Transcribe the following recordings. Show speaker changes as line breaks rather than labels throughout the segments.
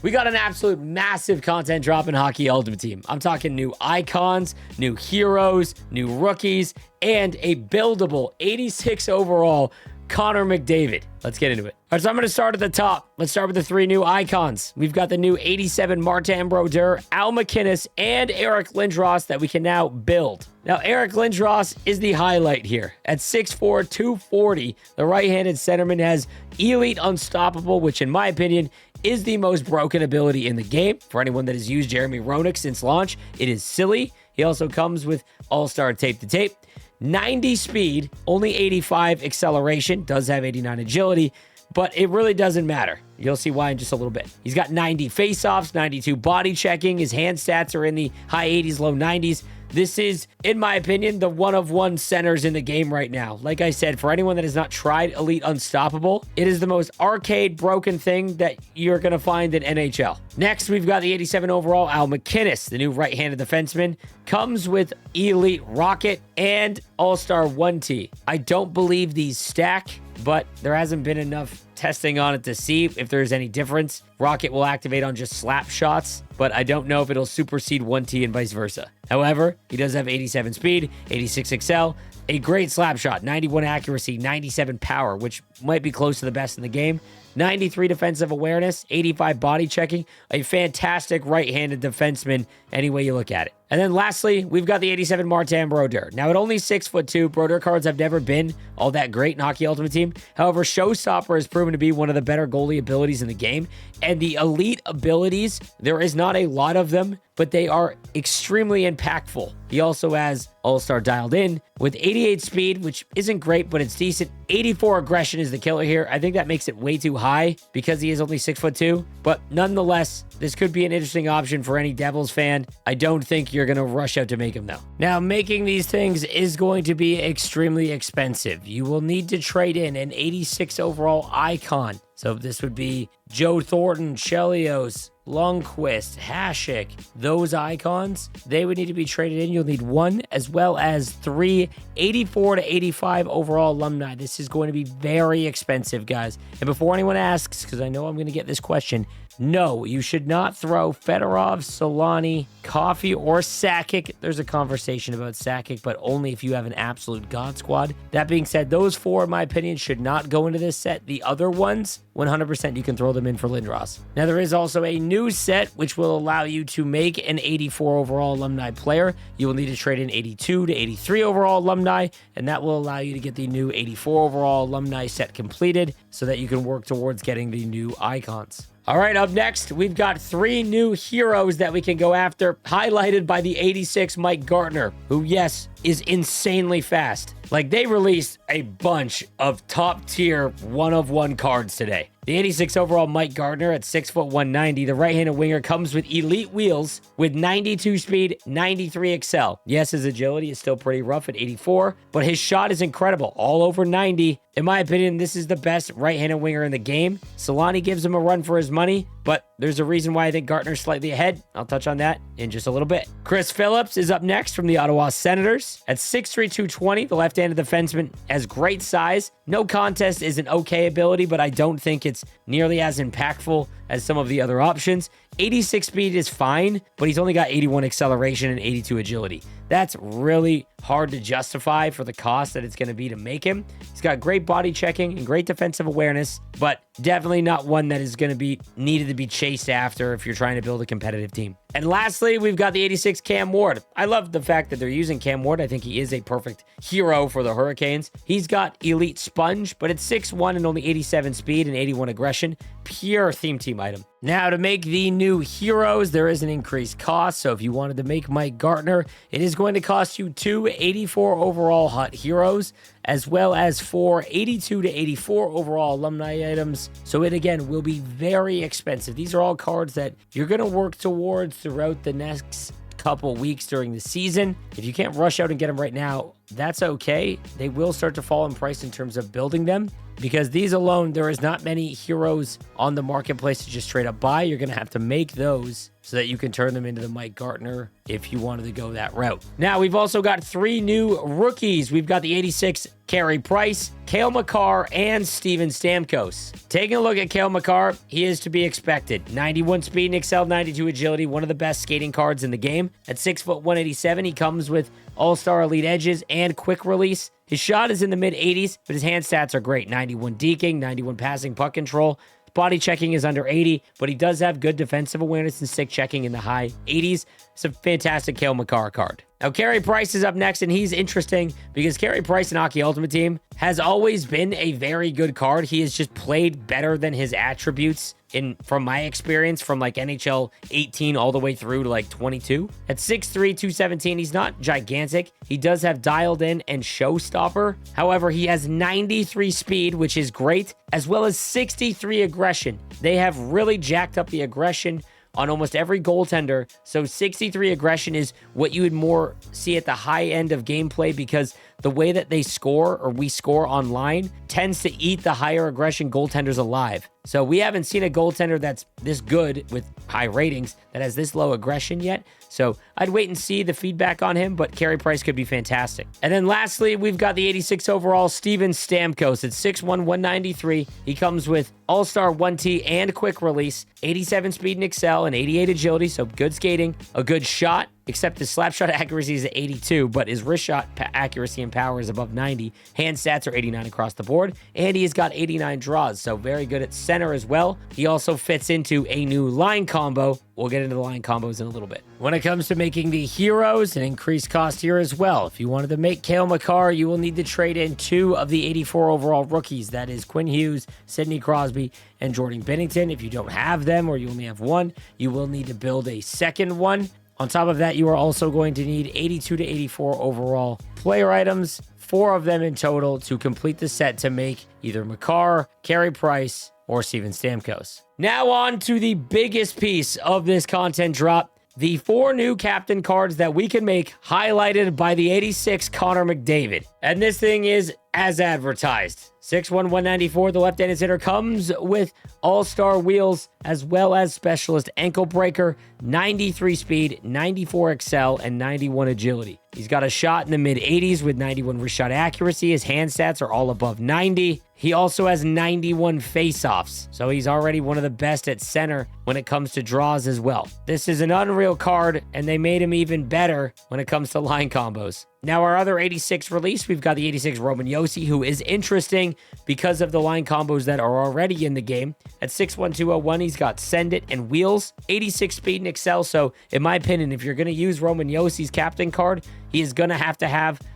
We got an absolute massive content drop in Hockey Ultimate Team. I'm talking new icons, new heroes, new rookies, and a buildable 86 overall Connor McDavid. Let's get into it. All right, so I'm going to start at the top. Let's start with the three new icons. We've got the new 87 Martin Brodeur, Al MacInnis, and Eric Lindros that we can now build. Now, Eric Lindros is the highlight here. At 6'4", 240, the right-handed centerman has elite unstoppable, which in my opinion is the most broken ability in the game. For anyone that has used Jeremy Roenick since launch, it is silly. He also comes with all-star tape-to-tape. 90 speed, only 85 acceleration, does have 89 agility, but it really doesn't matter. You'll see why in just a little bit. He's got 90 faceoffs, 92 body checking. His hand stats are in the high 80s, low 90s. This is, in my opinion, the one-of-one centers in the game right now. Like I said, for anyone that has not tried Elite Unstoppable, it is the most arcade broken thing that you're going to find in NHL. Next, we've got the 87 overall Al MacInnis, the new right-handed defenseman. Comes with Elite Rocket and All-Star 1T. I don't believe these stack, but there hasn't been enough testing on it to see if there's any difference. Rocket will activate on just slap shots, but I don't know if it'll supersede 1T and vice versa. However, he does have 87 speed, 86 XL, a great slap shot, 91 accuracy, 97 power, which might be close to the best in the game. 93 defensive awareness, 85 body checking, a fantastic right-handed defenseman any way you look at it. And then lastly, we've got the 87 Martin Brodeur. Now at only 6'2", Brodeur cards have never been all that great in Hockey Ultimate Team. However, Showstopper has proven to be one of the better goalie abilities in the game. And the elite abilities, there is not a lot of them, but they are extremely impactful. He also has All-Star dialed in with 88 speed, which isn't great, but it's decent. 84 aggression is the killer here. I think that makes it way too high because he is only 6'2", but nonetheless, this could be an interesting option for any Devils fan. I don't think you're going to rush out to make him though. Now, making these things is going to be extremely expensive. You will need to trade in an 86 overall icon. So this would be Joe Thornton, Chelios, Lundqvist, Hasek, those icons, they would need to be traded in. You'll need one as well as three 84 to 85 overall alumni. This is going to be very expensive, guys. And before anyone asks, because I know I'm going to get this question, no, you should not throw Fedorov, Solani, Coffee, or Sakic. There's a conversation about Sakic, but only if you have an absolute God squad. That being said, those four, in my opinion, should not go into this set. The other ones, 100% you can throw them in for Lindros. Now, there is also a new set which will allow you to make an 84 overall alumni player. You will need to trade in 82 to 83 overall alumni, and that will allow you to get the new 84 overall alumni set completed so that you can work towards getting the new icons. All right, up next, we've got three new heroes that we can go after, highlighted by the 86 Mike Gartner, who, yes, is insanely fast. Like, they released a bunch of top-tier one-of-one cards today. The 86 overall Mike Gartner at 6'1", 190, the right-handed winger comes with elite wheels with 92 speed, 93 XL. Yes, his agility is still pretty rough at 84, but his shot is incredible, all over 90. In my opinion, this is the best right-handed winger in the game. Solani gives him a run for his money, but there's a reason why I think Gartner's slightly ahead. I'll touch on that in just a little bit. Chris Phillips is up next from the Ottawa Senators. At 6'3", 220, the left-handed defenseman has great size. No contest is an okay ability, but I don't think it's nearly as impactful as some of the other options. 86 speed is fine, but he's only got 81 acceleration and 82 agility. That's really hard to justify for the cost that it's going to be to make him. He's got great body checking and great defensive awareness, but definitely not one that is going to be needed to be chased after if you're trying to build a competitive team. And lastly, we've got the 86 Cam Ward. I love the fact that they're using Cam Ward. I think he is a perfect hero for the Hurricanes. He's got elite sponge, but it's 6'1" and only 87 speed and 81 aggression. Pure theme team item. Now, to make the new heroes, there is an increased cost. So if you wanted to make Mike Gartner, it is going to cost you two 84 overall hot heroes, as well as four 82 to 84 overall alumni items. So it, again, will be very expensive. These are all cards that you're going to work towards throughout the next couple weeks during the season. If you can't rush out and get them right now, that's okay. They will start to fall in price in terms of building them, because these alone, there is not many heroes on the marketplace to just straight up buy. You're going to have to make those so that you can turn them into the Mike Gartner if you wanted to go that route. Now, we've also got three new rookies. We've got the 86 Carey Price, Cale Makar, and Steven Stamkos. Taking a look at Cale Makar, he is to be expected. 91 speed and excel, 92 agility, one of the best skating cards in the game. At 6'187", he comes with all-star elite edges and quick release. His shot is in the mid-80s, but his hand stats are great. 91 deking, 91 passing puck control. Body checking is under 80, but he does have good defensive awareness and stick checking in the high 80s. It's a fantastic Cale Makar card. Now, Carey Price is up next, and he's interesting because Carey Price in Hockey Ultimate Team has always been a very good card. He has just played better than his attributes from my experience, from like NHL 18 all the way through to like 22. At 6'3", 217, he's not gigantic. He does have dialed in and showstopper. However, he has 93 speed, which is great, as well as 63 aggression. They have really jacked up the aggression on almost every goaltender. So 63 aggression is what you would more see at the high end of gameplay, because the way that they score, or we score online, tends to eat the higher aggression goaltenders alive. So we haven't seen a goaltender that's this good with high ratings that has this low aggression yet. So I'd wait and see the feedback on him, but Carey Price could be fantastic. And then lastly, we've got the 86 overall Steven Stamkos at 6'1", 193. He comes with all-star 1T and quick release, 87 speed and excel, and 88 agility, so good skating, a good shot, except his slap shot accuracy is at 82, but his wrist shot accuracy and power is above 90. Hand stats are 89 across the board, and he has got 89 draws, so very good at center as well. He also fits into a new line combo. We'll get into the line combos in a little bit. When it comes to making the heroes, an increased cost here as well. If you wanted to make Cale Makar, you will need to trade in 2 of the 84 overall rookies. That is Quinn Hughes, Sidney Crosby, and Jordan Binnington. If you don't have them, or you only have one, you will need to build a second one. On top of that, you are also going to need 82 to 84 overall player items, 4 of them in total, to complete the set to make either Makar, Carey Price, or Steven Stamkos. Now on to the biggest piece of this content drop, the 4 new captain cards that we can make, highlighted by the 86 Connor McDavid. And this thing is as advertised. 6'1", 194, the left-handed hitter comes with all-star wheels as well as specialist ankle breaker, 93 speed, 94 excel, and 91 agility. He's got a shot in the mid-80s with 91 wrist shot accuracy. His hand stats are all above 90. He also has 91 face-offs, so he's already one of the best at center when it comes to draws as well. This is an unreal card, and they made him even better when it comes to line combos. Now, our other 86 release, we've got the 86 Roman Josi, who is interesting because of the line combos that are already in the game. At 6'1", 201, he's got Send It and Wheels, 86 speed and excel. So, in my opinion, if you're going to use Roman Josi's captain card, he is going to have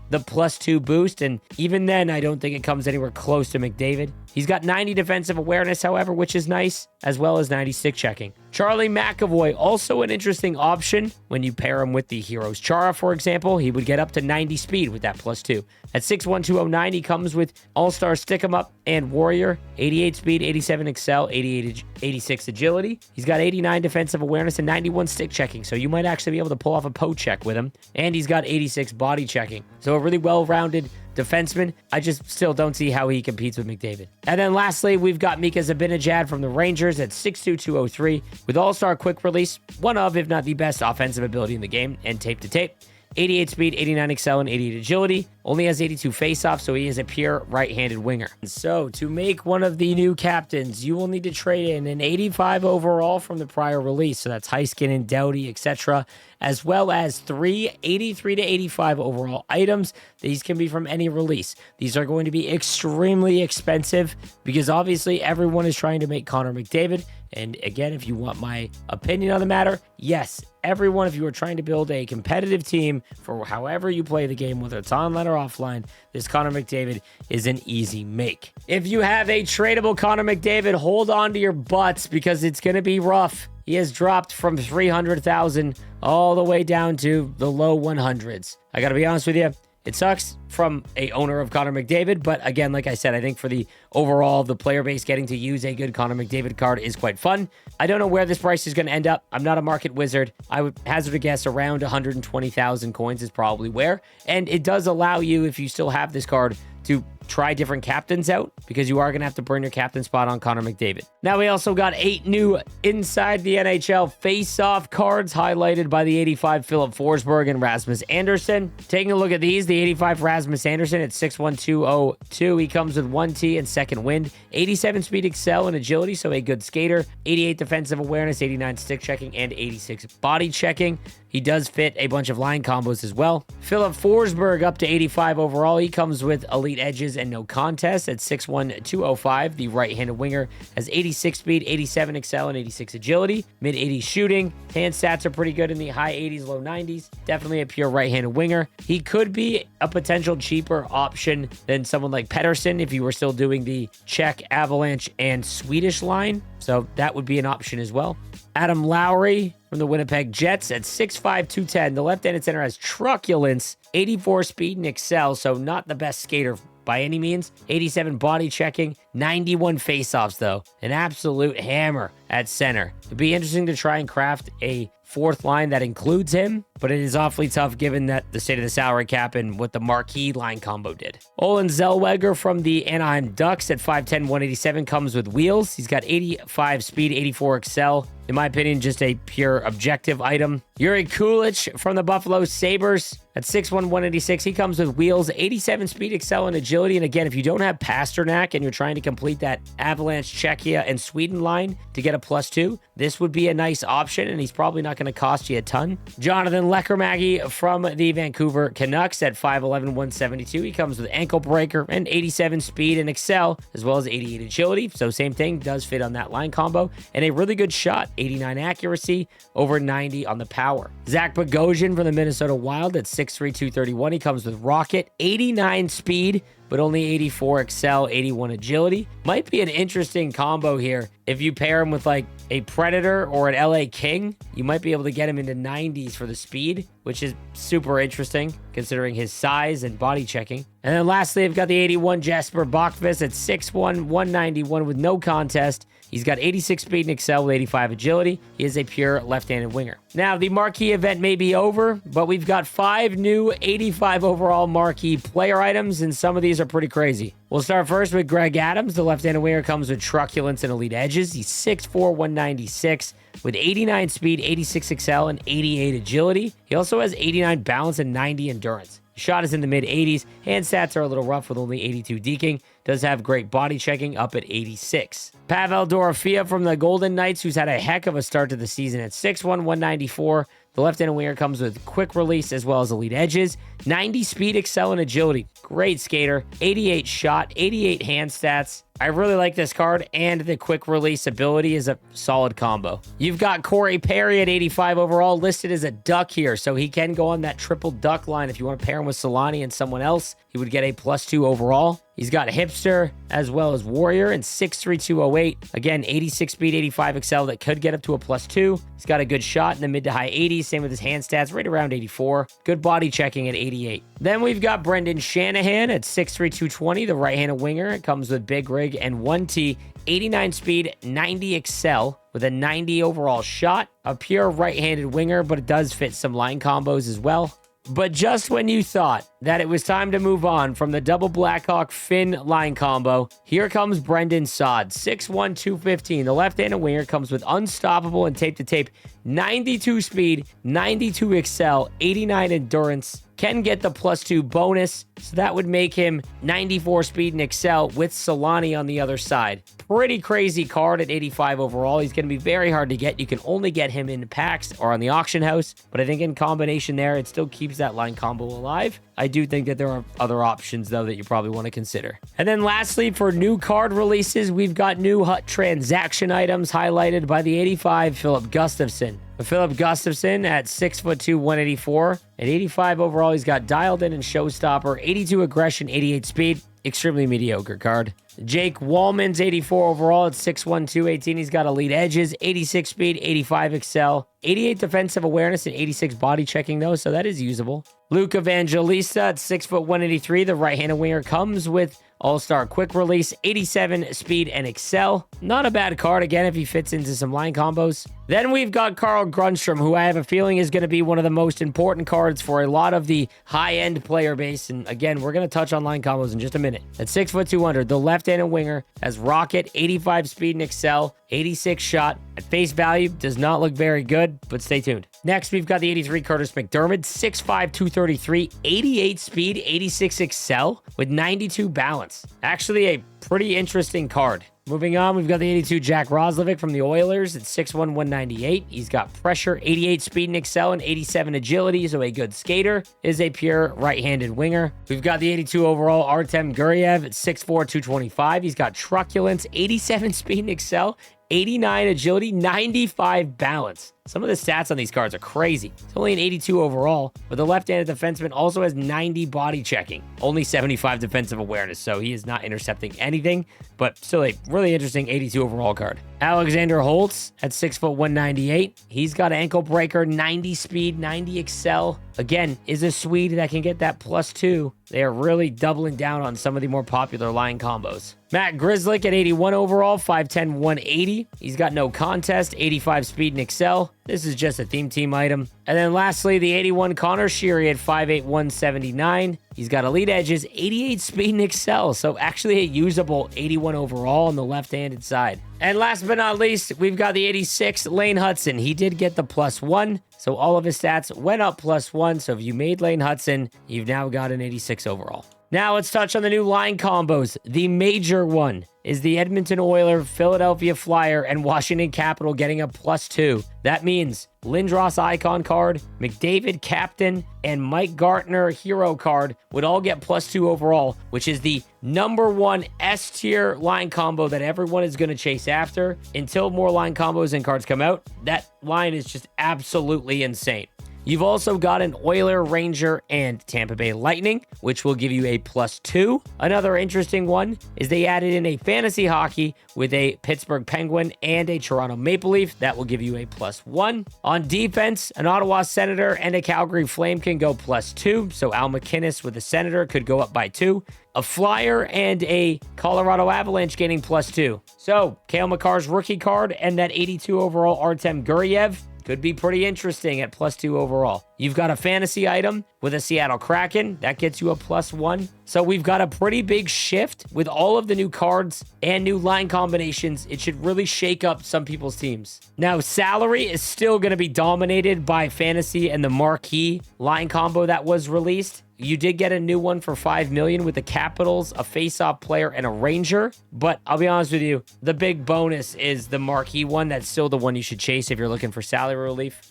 the +2 boost, and even then, I don't think it comes anywhere close to McDavid. He's got 90 defensive awareness, however, which is nice, as well as 90 stick checking. Charlie McAvoy, also an interesting option when you pair him with the Heroes Chara, for example. He would get up to 90 speed with that +2. At 6'1", 209, he comes with All-Star Stick 'em Up and Warrior, 88 speed, 87 excel, 86 agility. He's got 89 defensive awareness and 91 stick checking, so you might actually be able to pull off a poke check with him. And he's got 86 body checking. So a really well-rounded defenseman. I just still don't see how he competes with McDavid. And then lastly, we've got Mika Zibanejad from the Rangers at 6'2", 203 with all-star quick release, one of, if not the best offensive ability in the game, and tape to tape. 88 speed, 89 excel, and 88 agility. Only has 82 face-off, so he is a pure right-handed winger. So, to make one of the new captains, you will need to trade in an 85 overall from the prior release. So that's Heiskin and Doughty, etc., as well as 3 83 to 85 overall items. These can be from any release. These are going to be extremely expensive because obviously everyone is trying to make Connor McDavid. And again, if you want my opinion on the matter, yes, everyone, if you are trying to build a competitive team for however you play the game, whether it's online or offline, this Connor McDavid is an easy make. If you have a tradable Connor McDavid, hold on to your butts because it's going to be rough. He has dropped from 300,000 all the way down to the low 100s. I got to be honest with you. It sucks from a owner of Connor McDavid, but again, like I said, I think for the overall, the player base getting to use a good Connor McDavid card is quite fun. I don't know where this price is going to end up. I'm not a market wizard. I would hazard a guess around 120,000 coins is probably where. And it does allow you, if you still have this card, to try different captains out because you are going to have to burn your captain spot on Connor McDavid. Now, we also got 8 new Inside the NHL face-off cards highlighted by the 85 Philip Forsberg and Rasmus Andersson. Taking a look at these, the 85 Rasmus Andersson at 6'1", he comes with 1T and second wind, 87 speed, excel, and agility, so a good skater, 88 defensive awareness, 89 stick checking, and 86 body checking. He does fit a bunch of line combos as well. Philip Forsberg up to 85 overall. He comes with elite edges and no contest at 6'1", 205. The right-handed winger has 86 speed, 87 excel, and 86 agility. Mid-80s shooting. Hand stats are pretty good in the high 80s, low 90s. Definitely a pure right-handed winger. He could be a potential cheaper option than someone like Pettersson if you were still doing the Czech, Avalanche, and Swedish line. So that would be an option as well. Adam Lowry from the Winnipeg Jets at 6'5", 210. The left-handed center has truculence, 84 speed, and excel, so not the best skater by any means. 87 body checking, 91 faceoffs though. An absolute hammer at center. It'd be interesting to try and craft a fourth line that includes him, but it is awfully tough given that the state of the salary cap and what the marquee line combo did. Olin Zellweger from the Anaheim Ducks at 5'10", 187 comes with wheels. He's got 85 speed, 84 excel. In my opinion, just a pure objective item. Yuri Kulich from the Buffalo Sabres at 6'1", 186. He comes with wheels, 87 speed, excel, and agility. And again, if you don't have Pasternak and you're trying to complete that Avalanche, Czechia, and Sweden line to get a +2, this would be a nice option, and he's probably not going to cost you a ton. Jonathan Leckernagel from the Vancouver Canucks at 5'11", 172. He comes with ankle breaker and 87 speed and excel, as well as 88 agility. So same thing, does fit on that line combo. And a really good shot, 89 accuracy, over 90 on the power. Zach Bogosian from the Minnesota Wild at 6'3", 231. He comes with rocket, 89 speed, but only 84 excel, 81 agility. Might be an interesting combo here. If you pair him with like a Predator or an LA King, you might be able to get him into 90s for the speed, which is super interesting considering his size and body checking. And then lastly, I've got the 81 Jasper Bokvist at 6'1", 191 with no contest. He's got 86 speed and excel with 85 agility. He is a pure left-handed winger. Now, the marquee event may be over, but we've got 5 new 85 overall marquee player items, and some of these are pretty crazy. We'll start first with Greg Adams. The left-handed winger comes with truculence and elite edges. He's 6'4", 196 with 89 speed, 86 excel, and 88 agility. He also has 89 balance and 90 endurance. Shot is in the mid-80s. Hand stats are a little rough with only 82 deking. Does have great body checking up at 86. Pavel Dorofeev from the Golden Knights, who's had a heck of a start to the season at 6'1", 194. The left-handed winger comes with quick release as well as elite edges. 90 speed, excel, and agility. Great skater. 88 shot, 88 hand stats. I really like this card, and the quick release ability is a solid combo. You've got Corey Perry at 85 overall, listed as a duck here, so he can go on that triple duck line. If you want to pair him with Solani and someone else, he would get a +2 overall. He's got Hipster as well as Warrior and 6'3", 208. Again, 86 speed, 85 excel that could get up to a +2. He's got a good shot in the mid to high 80s. Same with his hand stats, right around 84. Good body checking at 88. Then we've got Brendan Shanahan at 6'3", 220, the right-handed winger. It comes with big rig and 1T, 89 speed, 90 excel with a 90 overall shot. A pure right-handed winger, but it does fit some line combos as well. But just when you thought that it was time to move on from the double Blackhawk Finn line combo, here comes Brendan Saad, 6'1", 215. The left-handed winger comes with unstoppable and tape-to-tape, 92 speed, 92 excel, 89 endurance. Can get the +2 bonus, so that would make him 94 speed and excel with Solani on the other side. Pretty crazy card at 85 overall. He's going to be very hard to get. You can only get him in packs or on the auction house, but I think in combination there, it still keeps that line combo alive. I do think that there are other options, though, that you probably want to consider. And then lastly, for new card releases, we've got new hot transaction items highlighted by the 85 Philip Gustafsson. Philip Gustafsson at 6'2", 184. At 85 overall, he's got dialed in and showstopper, 82 aggression, 88 speed. Extremely mediocre card. Jake Wallman's 84 overall at 6'1", 218. He's got elite edges, 86 speed, 85 excel, 88 defensive awareness, and 86 body checking though, so that is usable. Luke Evangelista at 6'183", the right-handed winger, comes with All-Star Quick Release, 87 speed and excel. Not a bad card, again, if he fits into some line combos. Then we've got Carl Grundstrom, who I have a feeling is going to be one of the most important cards for a lot of the high-end player base. And again, we're going to touch on line combos in just a minute. At 6'200", the left-handed winger has Rocket, 85 speed and excel, 86 shot. At face value, does not look very good, but stay tuned. Next, we've got the 83 Curtis McDermott, 6'5", 233, 88 speed, 86 excel, with 92 balance. Actually, a pretty interesting card. Moving on, we've got the 82 Jack Roslovic from the Oilers at 6'1", 198. He's got pressure, 88 speed and excel, and 87 agility, so a good skater. Is a pure right-handed winger. We've got the 82 overall Artem Guryev at 6'4", 225. He's got truculence, 87 speed and excel, 89 agility, 95 balance. Some of the stats on these cards are crazy. It's only an 82 overall, but the left-handed defenseman also has 90 body checking, only 75 defensive awareness, so he is not intercepting anything, but still a really interesting 82 overall card. Alexander Holtz at 6'1", 198. He's got ankle breaker, 90 speed, 90 excel. Again, is a Swede that can get that +2. They are really doubling down on some of the more popular line combos. Matt Grzelcyk at 81 overall, 5'10", 180. He's got no contest, 85 speed and excel. This is just a theme team item. And then lastly, the 81 Connor Sheary at 5'8", 179. He's got elite edges, 88 speed and excel. So actually a usable 81 overall on the left-handed side. And last but not least, we've got the 86 Lane Hudson. He did get the +1. So all of his stats went up +1. So if you made Lane Hudson, you've now got an 86 overall. Now let's touch on the new line combos. The major one is the Edmonton Oilers, Philadelphia Flyer, and Washington Capitol getting a +2. That means Lindros Icon card, McDavid Captain, and Mike Gartner Hero card would all get +2 overall, which is the #1 S-tier line combo that everyone is going to chase after until more line combos and cards come out. That line is just absolutely insane. You've also got an Oiler, Ranger, and Tampa Bay Lightning, which will give you a +2. Another interesting one is they added in a fantasy hockey with a Pittsburgh Penguin and a Toronto Maple Leaf. That will give you a +1. On defense, an Ottawa Senator and a Calgary Flame can go +2. So Al McInnes with a Senator could go up by 2. A Flyer and a Colorado Avalanche getting +2. So Cale Makar's rookie card and that 82 overall Artem Guryev could be pretty interesting at +2 overall. You've got a fantasy item with a Seattle Kraken. That gets you a +1. So we've got a pretty big shift with all of the new cards and new line combinations. It should really shake up some people's teams. Now, salary is still going to be dominated by fantasy and the marquee line combo that was released. You did get a new one for $5 million with the Capitals, a face-off player, and a Ranger. But I'll be honest with you, the big bonus is the marquee one. That's still the one you should chase if you're looking for salary relief.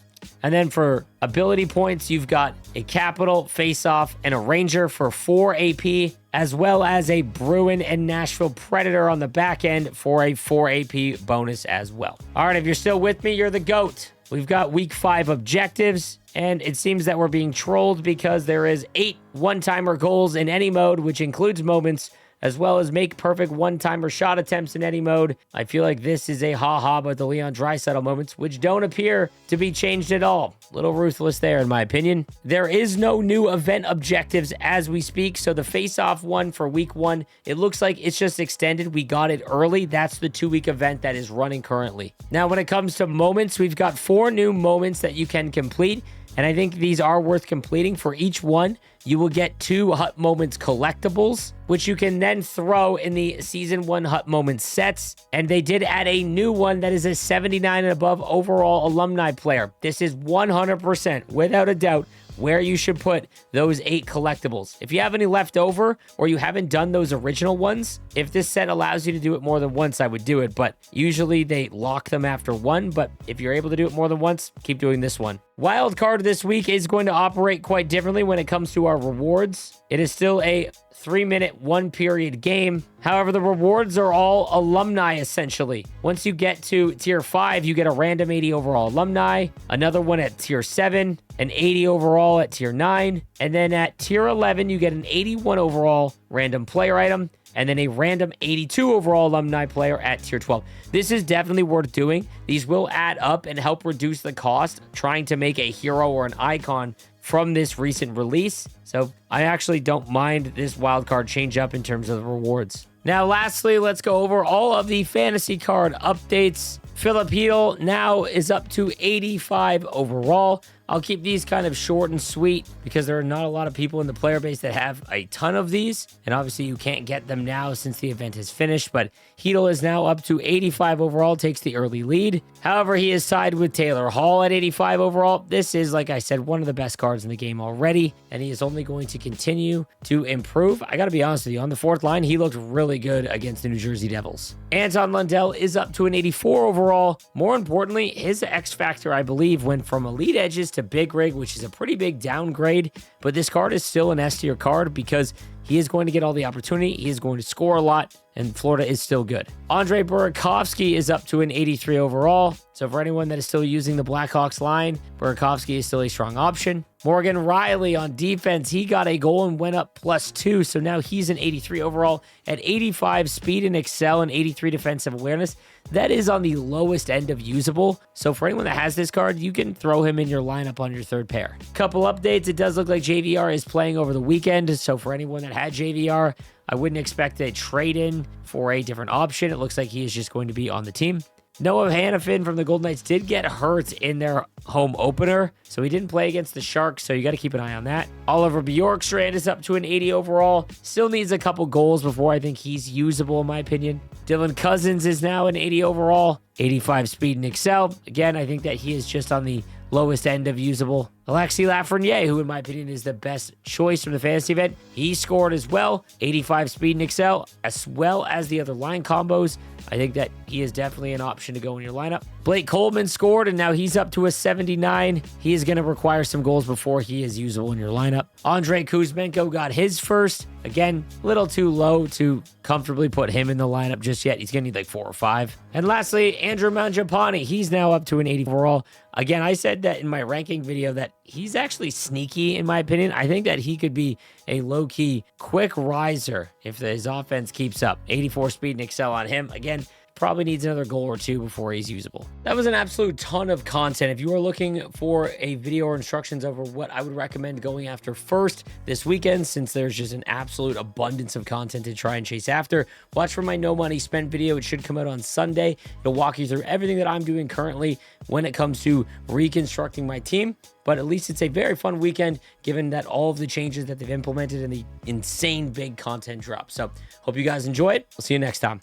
And then for ability points, you've got a Capital, face-off, and a Ranger for 4 AP, as well as a Bruin and Nashville Predator on the back end for a 4 AP bonus as well. All right, if you're still with me, you're the GOAT. We've got week 5 objectives, and it seems that we're being trolled because there is 8 one-timer goals in any mode, which includes moments, as well as make perfect one-timer shot attempts in any mode. I feel like this is a ha-ha about the Leon Draisaitl moments, which don't appear to be changed at all. A little ruthless there, in my opinion. There is no new event objectives as we speak, so the face-off one for week 1, it looks like it's just extended. We got it early. That's the 2-week event that is running currently. Now, when it comes to moments, we've got 4 new moments that you can complete, and I think these are worth completing. For each one, you will get 2 Hut Moments collectibles, which you can then throw in the Season 1 Hut Moments sets. And they did add a new one that is a 79 and above overall alumni player. This is 100%, without a doubt, where you should put those 8 collectibles. If you have any left over or you haven't done those original ones, if this set allows you to do it more than once, I would do it. But usually they lock them after 1. But if you're able to do it more than once, keep doing this one. Wild card this week is going to operate quite differently when it comes to our rewards. It is still a 3-minute, 1-period game. However, the rewards are all alumni, essentially. Once you get to tier 5, you get a random 80 overall alumni, another one at tier 7, an 80 overall at tier 9, and then at tier 11, you get an 81 overall random player item, and then a random 82 overall alumni player at tier 12. This is definitely worth doing. These will add up and help reduce the cost trying to make a hero or an icon from this recent release. So I actually don't mind this wildcard change up in terms of the rewards. Now, lastly, let's go over all of the fantasy card updates. Filipino now is up to 85 overall. I'll keep these kind of short and sweet because there are not a lot of people in the player base that have a ton of these. And obviously you can't get them now since the event has finished, but Heedle is now up to 85 overall, takes the early lead. However, he is tied with Taylor Hall at 85 overall. This is, like I said, one of the best cards in the game already, and he is only going to continue to improve. I got to be honest with you, on the fourth line, he looked really good against the New Jersey Devils. Anton Lundell is up to an 84 overall. More importantly, his X Factor, I believe, went from Elite Edges to Big Rig, which is a pretty big downgrade, but this card is still an S tier card because he is going to get all the opportunity. He is going to score a lot, and Florida is still good. Andre Burakovsky is up to an 83 overall. So for anyone that is still using the Blackhawks line, Burakovsky is still a strong option. Morgan Riley on defense, he got a goal and went up +2. So now he's an 83 overall at 85 speed and excel and 83 defensive awareness. That is on the lowest end of usable. So for anyone that has this card, you can throw him in your lineup on your third pair. Couple updates. It does look like JVR is playing over the weekend. So for anyone that had JVR, I wouldn't expect a trade-in for a different option. It looks like he is just going to be on the team. Noah Hannafin from the Golden Knights did get hurt in their home opener, so he didn't play against the Sharks, so you got to keep an eye on that. Oliver Bjorkstrand is up to an 80 overall. Still needs a couple goals before I think he's usable, in my opinion. Dylan Cousins is now an 80 overall, 85 speed and excel. Again, I think that he is just on the lowest end of usable. Alexis Lafreniere, who in my opinion is the best choice from the fantasy event, he scored as well, 85 speed and excel, as well as the other line combos. I think that he is definitely an option to go in your lineup. Blake Coleman scored, and now he's up to a 79. He is going to require some goals before he is usable in your lineup. Andrei Kuzmenko got his first. Again, a little too low to comfortably put him in the lineup just yet. He's going to need like 4 or 5. And lastly, Andrew Mangiapane. He's now up to an 80 overall. Again, I said that in my ranking video that he's actually sneaky, in my opinion. I think that he could be a low-key quick riser if his offense keeps up. 84 speed and excel on him. Again, probably needs another goal or 2 before he's usable. That was an absolute ton of content. If you are looking for a video or instructions over what I would recommend going after first this weekend, since there's just an absolute abundance of content to try and chase after, watch for my No Money Spent video. It should come out on Sunday. It'll walk you through everything that I'm doing currently when it comes to reconstructing my team. But at least it's a very fun weekend, given that all of the changes that they've implemented and the insane big content drop. So hope you guys enjoy it. We'll see you next time.